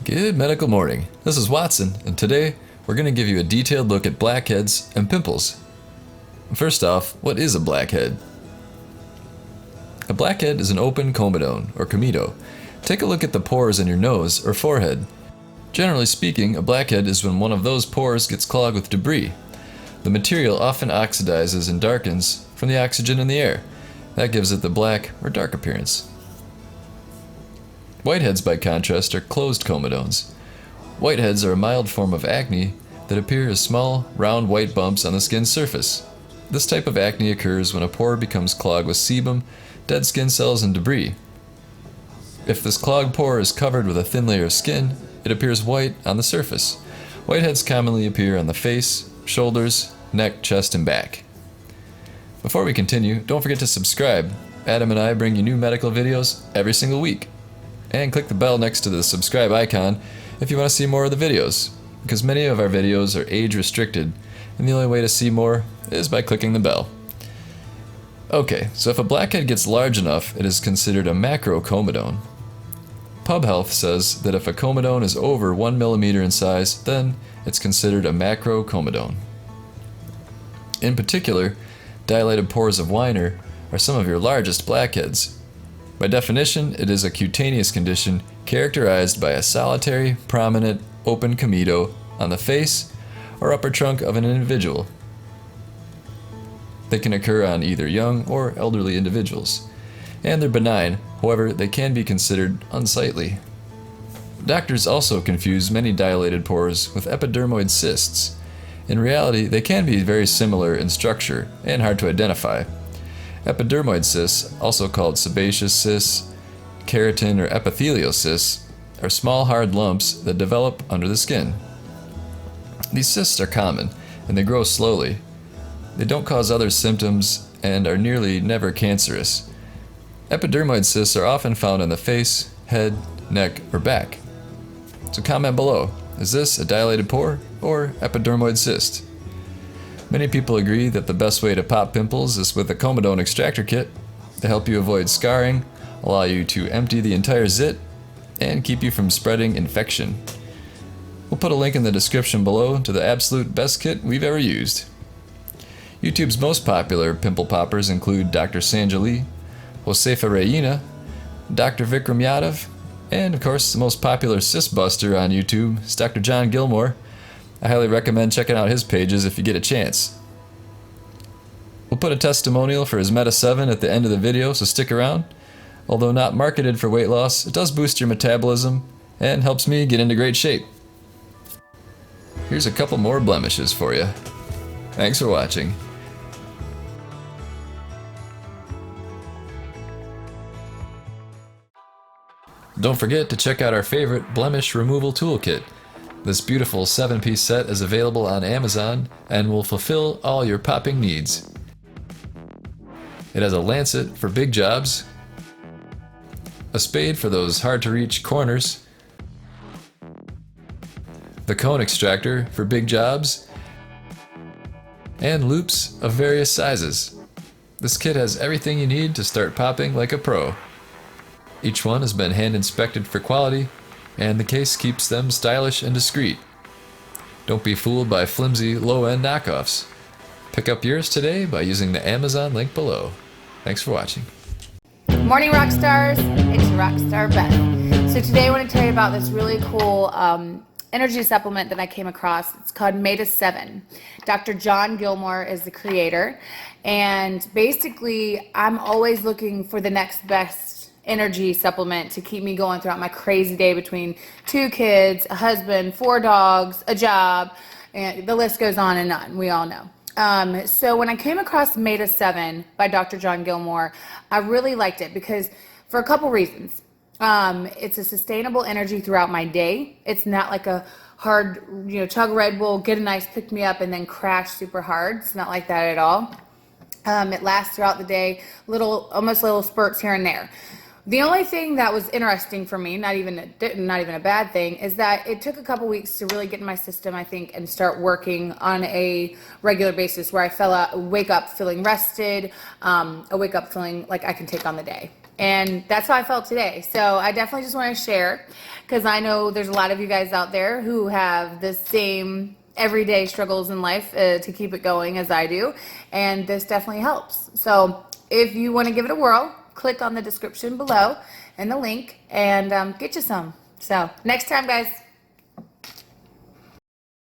Good medical morning. This is Watson, and today we're going to give you a detailed look at blackheads and pimples. First off, what is a blackhead? A blackhead is an open comedone, or comedo. Take a look at the pores in your nose or forehead. Generally speaking, a blackhead is when one of those pores gets clogged with debris. The material often oxidizes and darkens from the oxygen in the air. That gives it the black or dark appearance. Whiteheads, by contrast, are closed comedones. Whiteheads are a mild form of acne that appear as small, round white bumps on the skin's surface. This type of acne occurs when a pore becomes clogged with sebum, dead skin cells, and debris. If this clogged pore is covered with a thin layer of skin, it appears white on the surface. Whiteheads commonly appear on the face, shoulders, neck, chest, and back. Before we continue, don't forget to subscribe. Adam and I bring you new medical videos every single week. And click the bell next to the subscribe icon if you want to see more of the videos, because many of our videos are age restricted, and the only way to see more is by clicking the bell. Okay, so if a blackhead gets large enough, it is considered a macrocomedone. Pub Health says that if a comedone is over 1 millimeter in size, then it's considered a macrocomedone. In particular, dilated pores of Weiner are some of your largest blackheads. By definition, it is a cutaneous condition characterized by a solitary, prominent, open comedo on the face or upper trunk of an individual. They can occur on either young or elderly individuals, and they're benign, however, they can be considered unsightly. Doctors also confuse many dilated pores with epidermoid cysts. In reality, they can be very similar in structure and hard to identify. Epidermoid cysts, also called sebaceous cysts, keratin or epithelial cysts, are small hard lumps that develop under the skin. These cysts are common, and they grow slowly. They don't cause other symptoms and are nearly never cancerous. Epidermoid cysts are often found on the face, head, neck, or back. So comment below, is this a dilated pore or epidermoid cyst? Many people agree that the best way to pop pimples is with a Comedone extractor kit to help you avoid scarring, allow you to empty the entire zit, and keep you from spreading infection. We'll put a link in the description below to the absolute best kit we've ever used. YouTube's most popular pimple poppers include Dr. Sanjali, Josefa Reina, Dr. Vikram Yadav, and of course the most popular cyst buster on YouTube is Dr. John Gilmore. I highly recommend checking out his pages if you get a chance. We'll put a testimonial for his Meta 7 at the end of the video, so stick around. Although not marketed for weight loss, it does boost your metabolism and helps me get into great shape. Here's a couple more blemishes for you. Thanks for watching. Don't forget to check out our favorite blemish removal toolkit. This beautiful 7-piece set is available on Amazon and will fulfill all your popping needs. It has a lancet for big jobs, a spade for those hard-to-reach corners, the cone extractor for big jobs, and loops of various sizes. This kit has everything you need to start popping like a pro. Each one has been hand-inspected for quality, and the case keeps them stylish and discreet. Don't be fooled by flimsy, low-end knockoffs. Pick up yours today by using the Amazon link below. Thanks for watching. Morning, rock stars. It's Rockstar Beth. So today I want to tell you about this really cool energy supplement that I came across. It's called Meta 7. Dr. John Gilmore is the creator, and basically I'm always looking for the next best energy supplement to keep me going throughout my crazy day between 2 kids, a husband, 4 dogs, a job, and the list goes on and on. We all know. So when I came across Meta 7 by Dr. John Gilmore, I really liked it because for a couple reasons. It's a sustainable energy throughout my day. It's not like a hard, chug Red Bull, get a nice pick me up and then crash super hard. It's not like that at all. It lasts throughout the day, almost little spurts here and there. The only thing that was interesting for me, not even a bad thing, is that it took a couple weeks to really get in my system, I think, and start working on a regular basis where I wake up feeling rested, I wake up feeling like I can take on the day. And that's how I felt today. So I definitely just want to share, because I know there's a lot of you guys out there who have the same everyday struggles in life to keep it going as I do. And this definitely helps. So if you want to give it a whirl, click on the description below and the link and get you some. So next time, guys.